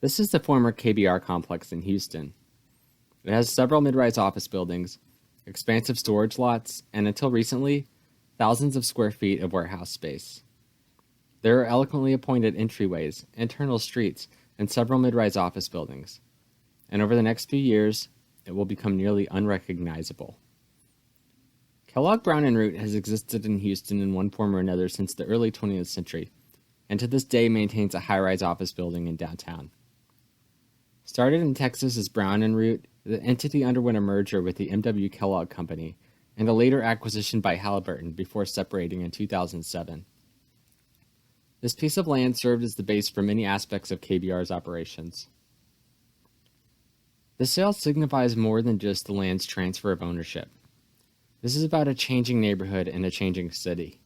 This is the former KBR complex in Houston. It has several mid-rise office buildings, expansive storage lots, and until recently, thousands of square feet of warehouse space. There are eloquently appointed entryways, internal streets, and several mid-rise office buildings. And over the next few years, it will become nearly unrecognizable. Kellogg Brown & Root has existed in Houston in one form or another since the early 20th century, and to this day maintains a high-rise office building in downtown. Started in Texas as Brown & Root, the entity underwent a merger with the M.W. Kellogg Company and a later acquisition by Halliburton before separating in 2007. This piece of land served as the base for many aspects of KBR's operations. The sale signifies more than just the land's transfer of ownership. This is about a changing neighborhood and a changing city.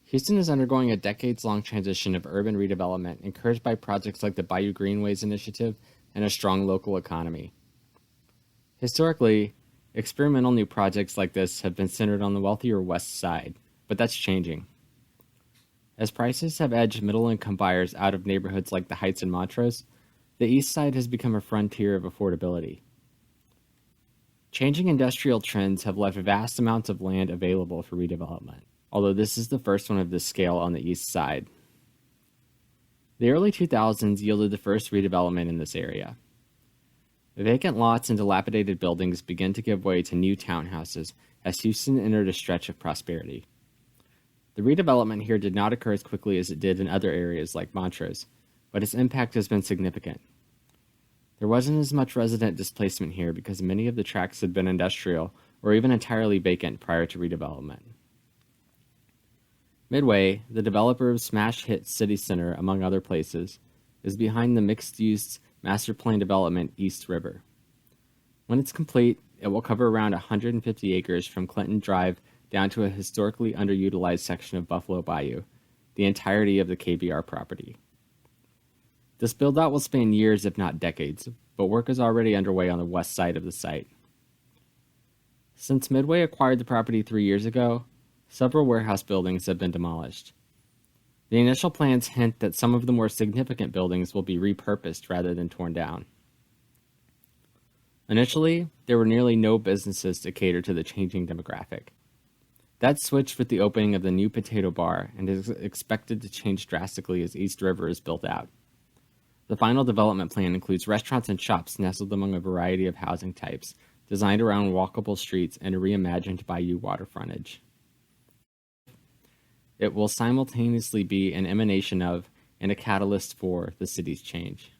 Houston is undergoing a decades-long transition of urban redevelopment encouraged by projects like the Bayou Greenways Initiative and a strong local economy. Historically, experimental new projects like this have been centered on the wealthier West Side, but that's changing. As prices have edged middle-income buyers out of neighborhoods like the Heights and Montrose, the East Side has become a frontier of affordability. Changing industrial trends have left vast amounts of land available for redevelopment, although this is the first one of this scale on the East Side. The early 2000s yielded the first redevelopment in this area. Vacant lots and dilapidated buildings began to give way to new townhouses as Houston entered a stretch of prosperity. The redevelopment here did not occur as quickly as it did in other areas like Montrose, but its impact has been significant. There wasn't as much resident displacement here because many of the tracts had been industrial or even entirely vacant prior to redevelopment. Midway, the developer of smash hit City Center, among other places, is behind the mixed-use master plan development East River. When it's complete, it will cover around 150 acres from Clinton Drive down to a historically underutilized section of Buffalo Bayou, the entirety of the KBR property. This build-out will span years, if not decades, but work is already underway on the west side of the site. Since Midway acquired the property 3 years ago, several warehouse buildings have been demolished. The initial plans hint that some of the more significant buildings will be repurposed rather than torn down. Initially, there were nearly no businesses to cater to the changing demographic. That switched with the opening of the new Potato Bar and is expected to change drastically as East River is built out. The final development plan includes restaurants and shops nestled among a variety of housing types, designed around walkable streets and a reimagined bayou water frontage. It will simultaneously be an emanation of and a catalyst for the city's change.